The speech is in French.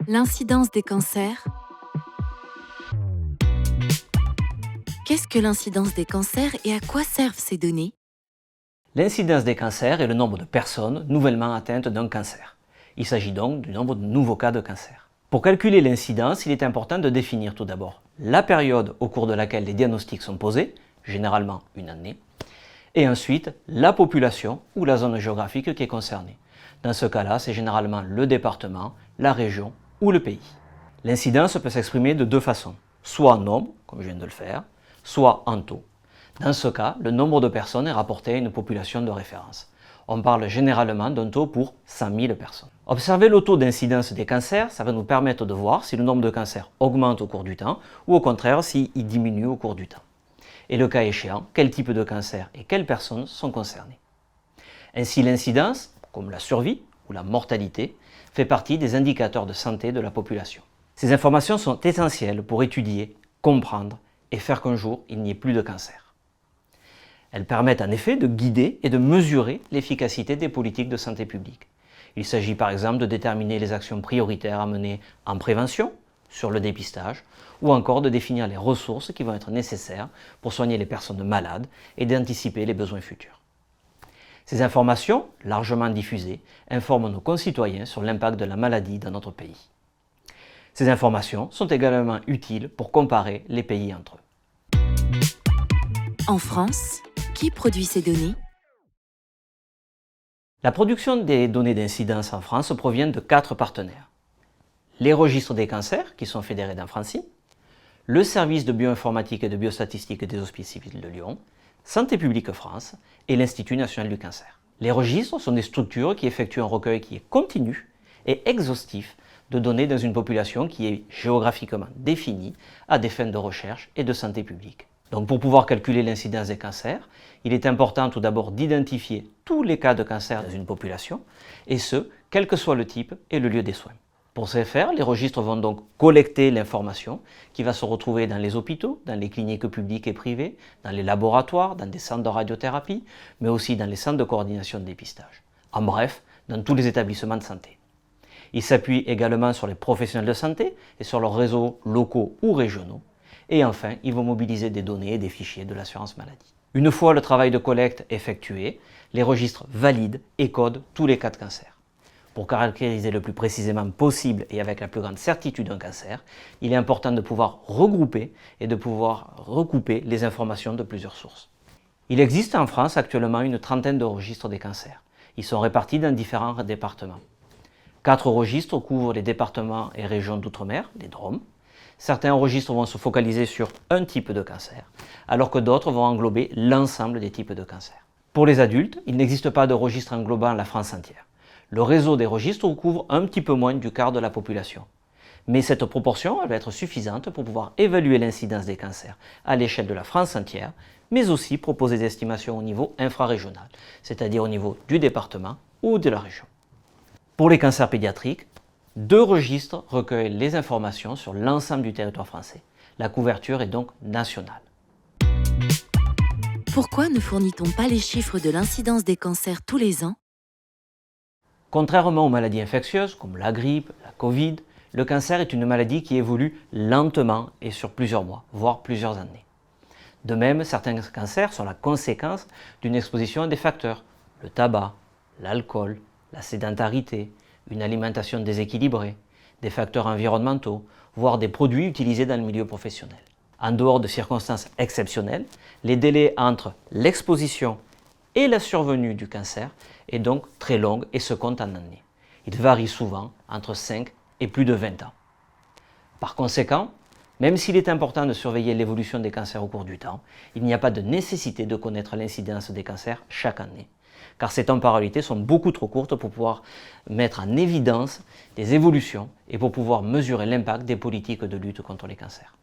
L'incidence des cancers. Qu'est-ce que l'incidence des cancers et à quoi servent ces données? L'incidence des cancers est le nombre de personnes nouvellement atteintes d'un cancer. Il s'agit donc du nombre de nouveaux cas de cancer. Pour calculer l'incidence, il est important de définir tout d'abord la période au cours de laquelle les diagnostics sont posés, généralement une année, et ensuite la population ou la zone géographique qui est concernée. Dans ce cas-là, c'est généralement le département, la région ou le pays. L'incidence peut s'exprimer de deux façons, soit en nombre, comme je viens de le faire, soit en taux. Dans ce cas, le nombre de personnes est rapporté à une population de référence. On parle généralement d'un taux pour 100 000 personnes. Observer le taux d'incidence des cancers, ça va nous permettre de voir si le nombre de cancers augmente au cours du temps ou au contraire s'il diminue au cours du temps. Et le cas échéant, quel type de cancer et quelles personnes sont concernées. Ainsi, l'incidence, comme la survie ou la mortalité, fait partie des indicateurs de santé de la population. Ces informations sont essentielles pour étudier, comprendre et faire qu'un jour, il n'y ait plus de cancer. Elles permettent en effet de guider et de mesurer l'efficacité des politiques de santé publique. Il s'agit par exemple de déterminer les actions prioritaires à mener en prévention, sur le dépistage, ou encore de définir les ressources qui vont être nécessaires pour soigner les personnes malades et d'anticiper les besoins futurs. Ces informations, largement diffusées, informent nos concitoyens sur l'impact de la maladie dans notre pays. Ces informations sont également utiles pour comparer les pays entre eux. En France, qui produit ces données? La production des données d'incidence en France provient de 4 partenaires. Les registres des cancers, qui sont fédérés dans Franci, le service de bioinformatique et de biostatistique des Hospices civils de Lyon, Santé publique France et l'Institut national du cancer. Les registres sont des structures qui effectuent un recueil qui est continu et exhaustif de données dans une population qui est géographiquement définie à des fins de recherche et de santé publique. Donc pour pouvoir calculer l'incidence des cancers, il est important tout d'abord d'identifier tous les cas de cancer dans une population, et ce, quel que soit le type et le lieu des soins. Pour ce faire, les registres vont donc collecter l'information qui va se retrouver dans les hôpitaux, dans les cliniques publiques et privées, dans les laboratoires, dans des centres de radiothérapie, mais aussi dans les centres de coordination de dépistage. En bref, dans tous les établissements de santé. Ils s'appuient également sur les professionnels de santé et sur leurs réseaux locaux ou régionaux. Et enfin, ils vont mobiliser des données et des fichiers de l'assurance maladie. Une fois le travail de collecte effectué, les registres valident et codent tous les cas de cancer. Pour caractériser le plus précisément possible et avec la plus grande certitude un cancer, il est important de pouvoir regrouper et de pouvoir recouper les informations de plusieurs sources. Il existe en France actuellement une trentaine de registres des cancers. Ils sont répartis dans différents départements. 4 registres couvrent les départements et régions d'outre-mer, les DROM. Certains registres vont se focaliser sur un type de cancer, alors que d'autres vont englober l'ensemble des types de cancer. Pour les adultes, il n'existe pas de registre englobant la France entière. Le réseau des registres couvre un petit peu moins du quart de la population. Mais cette proportion elle va être suffisante pour pouvoir évaluer l'incidence des cancers à l'échelle de la France entière, mais aussi proposer des estimations au niveau infrarégional, c'est-à-dire au niveau du département ou de la région. Pour les cancers pédiatriques, 2 registres recueillent les informations sur l'ensemble du territoire français. La couverture est donc nationale. Pourquoi ne fournit-on pas les chiffres de l'incidence des cancers tous les ans? Contrairement aux maladies infectieuses comme la grippe, la Covid, le cancer est une maladie qui évolue lentement et sur plusieurs mois, voire plusieurs années. De même, certains cancers sont la conséquence d'une exposition à des facteurs, le tabac, l'alcool, la sédentarité, une alimentation déséquilibrée, des facteurs environnementaux, voire des produits utilisés dans le milieu professionnel. En dehors de circonstances exceptionnelles, les délais entre l'exposition et la survenue du cancer est donc très longue et se compte en années. Il varie souvent entre 5 et plus de 20 ans. Par conséquent, même s'il est important de surveiller l'évolution des cancers au cours du temps, il n'y a pas de nécessité de connaître l'incidence des cancers chaque année, car ces temporalités sont beaucoup trop courtes pour pouvoir mettre en évidence des évolutions et pour pouvoir mesurer l'impact des politiques de lutte contre les cancers.